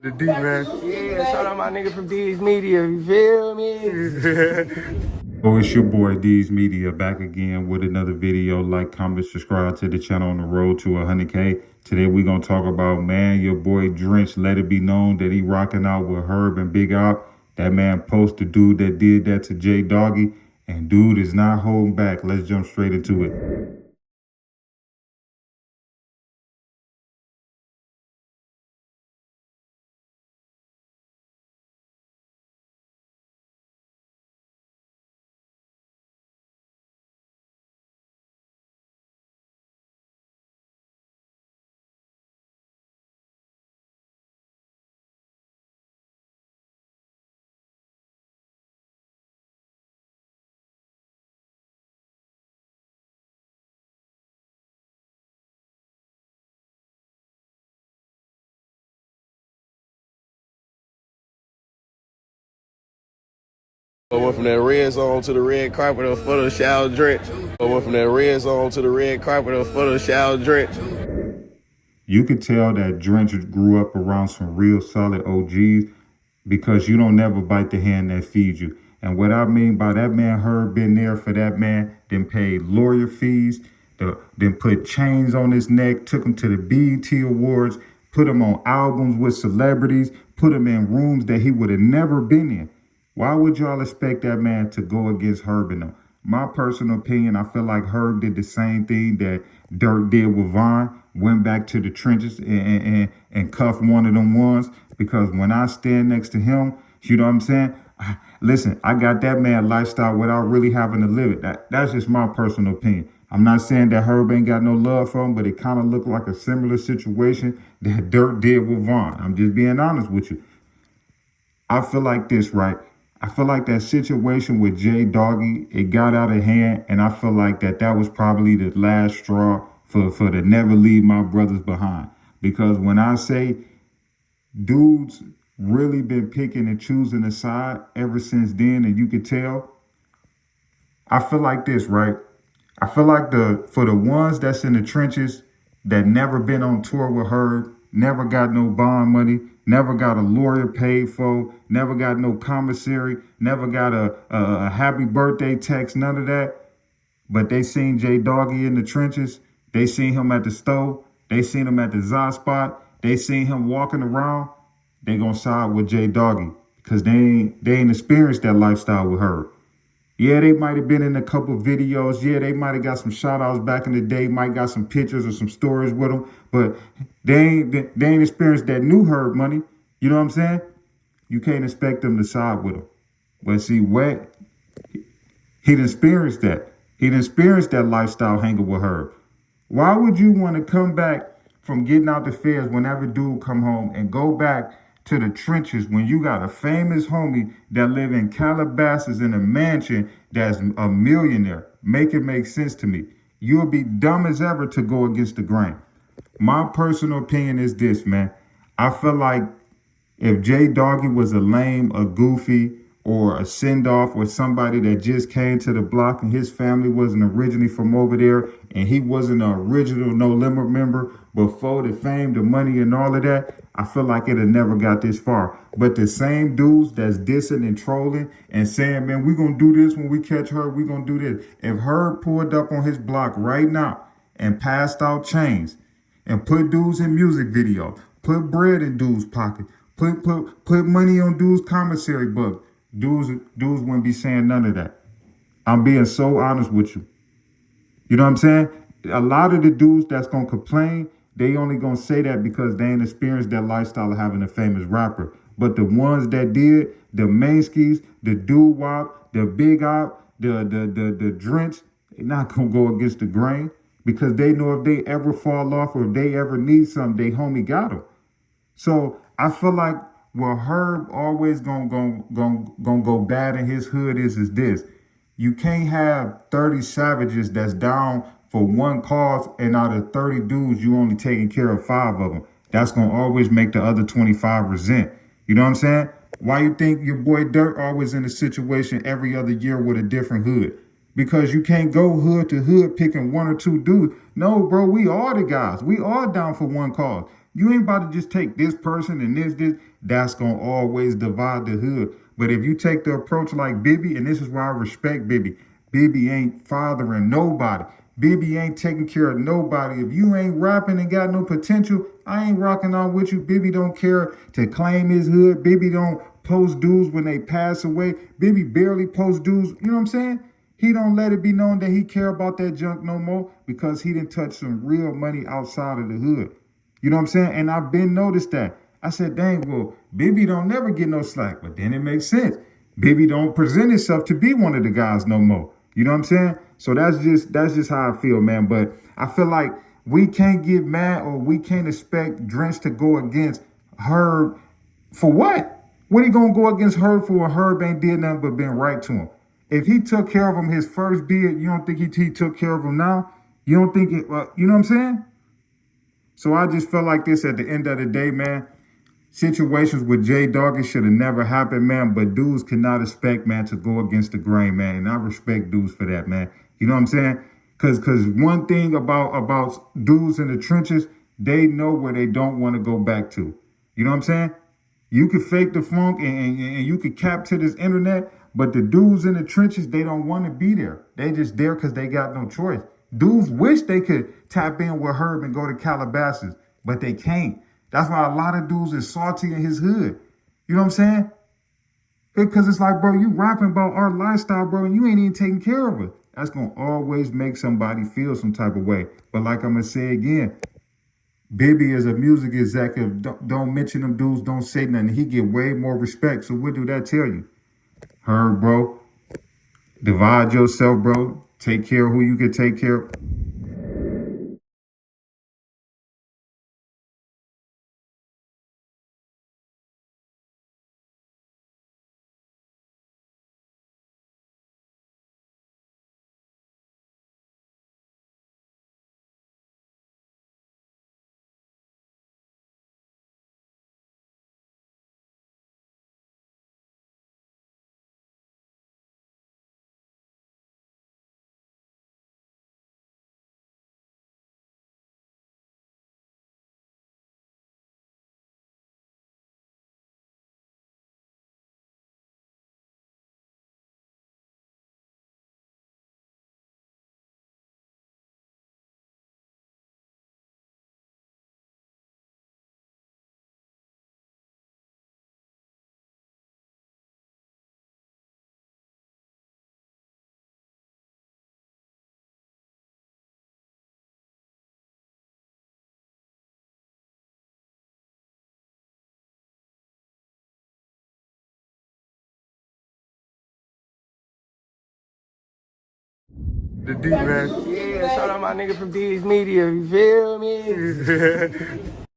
The D, man. Yeah, shout out my nigga from D's Media, you feel me? Oh, it's your boy D's Media back again with another video. Like, comment, subscribe to the channel on the road to 100K. Today we gonna talk about, man, your boy Drench. Let it be known that he rocking out with Herb and Big Op. That man post the dude that did that to Jay Doggy, and dude is not holding back. Let's jump straight into it. I went from that red zone to the red carpet of photo shower drench. I went from that red zone to the red carpet of photo shower drench. You could tell that Drench grew up around some real solid OGs because you don't never bite the hand that feeds you. And what I mean by that, man, Herb been there for that man, then paid lawyer fees, then put chains on his neck, took him to the BET Awards, put him on albums with celebrities, put him in rooms that he would have never been in. Why would y'all expect that man to go against Herb and them? My personal opinion, I feel like Herb did the same thing that Dirt did with Vaughn, went back to the trenches and cuffed one of them ones. Because when I stand next to him, you know what I'm saying? Listen, I got that man lifestyle without really having to live it. That's just my personal opinion. I'm not saying that Herb ain't got no love for him, but it kind of looked like a similar situation that Dirt did with Vaughn. I'm just being honest with you. I feel like this, right? I feel like that situation with Jay Doggy, it got out of hand, and I feel like that was probably the last straw for the never leave my brothers behind. Because when I say dudes really been picking and choosing a side ever since then, and you could tell, I feel like this, right? I feel like for the ones that's in the trenches that never been on tour with her, never got no bond money, never got a lawyer paid for, never got no commissary, never got a happy birthday text, none of that. But they seen Jay Doggy in the trenches. They seen him at the stove. They seen him at the Z spot. They seen him walking around. They gonna side with Jay Doggy because they ain't experienced that lifestyle with her. Yeah, they might have been in a couple videos. Yeah, they might have got some shout outs back in the day, might got some pictures or some stories with them, but they ain't experienced that new Herb money. You know what I'm saying? You can't expect them to side with him. But see, what he done experienced that. He done experienced that lifestyle hanging with Herb. Why would you want to come back from getting out the feds whenever dude come home and go back to the trenches when you got a famous homie that live in Calabasas in a mansion that's a millionaire? Make it make sense to me. You'll be dumb as ever to go against the grain. My personal opinion is this, man. I feel like if Jay Doggy was a lame, a goofy, or a send-off, or somebody that just came to the block and his family wasn't originally from over there and he wasn't an original Nlmb member before the fame, the money, and all of that, I feel like it had never got this far. But the same dudes that's dissing and trolling and saying, man, we gonna do this when we catch her, we gonna do this. If Herb pulled up on his block right now and passed out chains and put dudes in music videos, put bread in dudes' pocket, put money on dudes' commissary book, dudes wouldn't be saying none of that. I'm being so honest with you. You know what I'm saying? A lot of the dudes that's gonna complain, they only gonna say that because they ain't experienced that lifestyle of having a famous rapper. But the ones that did, the Mainskis, the doo-wop, the Big Op, the Drench, they not gonna go against the grain because they know if they ever fall off or if they ever need something, they homie got them. So I feel like what Herb always gonna go bad in his hood is this. You can't have 30 savages that's down for one cause, and out of 30 dudes, you only taking care of 5 of them. That's gonna always make the other 25 resent. You know what I'm saying? Why you think your boy Dirt always in a situation every other year with a different hood? Because you can't go hood to hood picking 1 or 2 dudes. No, bro, we all the guys. We all down for one cause. You ain't about to just take this person and this. That's going to always divide the hood. But if you take the approach like Bibby, and this is why I respect Bibby, Bibby ain't fathering nobody. Bibby ain't taking care of nobody. If you ain't rapping and got no potential, I ain't rocking on with you. Bibby don't care to claim his hood. Bibby don't post dudes when they pass away. Bibby barely post dudes. You know what I'm saying? He don't let it be known that he care about that junk no more because he didn't touch some real money outside of the hood. You know what I'm saying? And I've been noticed that. I said, dang, well, Bibby don't never get no slack. But then it makes sense. Bibby don't present himself to be one of the guys no more. You know what I'm saying? So that's just how I feel, man. But I feel like we can't get mad or we can't expect Drench to go against Herb for what? What he gonna go against Herb for? Herb ain't did nothing but been right to him. If he took care of him his first bid, you don't think he took care of him now? You don't think it? You know what I'm saying? So I just felt like this at the end of the day, man. Situations with Jay Doggy should have never happened, man. But dudes cannot expect, man, to go against the grain, man. And I respect dudes for that, man. You know what I'm saying? Cause one thing about dudes in the trenches, they know where they don't want to go back to. You know what I'm saying? You could fake the funk and you could cap to this internet, but the dudes in the trenches, they don't want to be there. They just there because they got no choice. Dudes wish they could tap in with Herb and go to Calabasas, but they can't. That's why a lot of dudes is salty in his hood. You know what I'm saying? Because it's like, bro, you rapping about our lifestyle, bro, and you ain't even taking care of it. That's going to always make somebody feel some type of way. But like I'm going to say again, Bibby is a music executive. Don't mention them dudes. Don't say nothing. He get way more respect. So what do that tell you? Herb, bro. Divide yourself, bro. Take care of who you can take care of. The D, man. Yeah, shout out my nigga from D's Media, you feel me?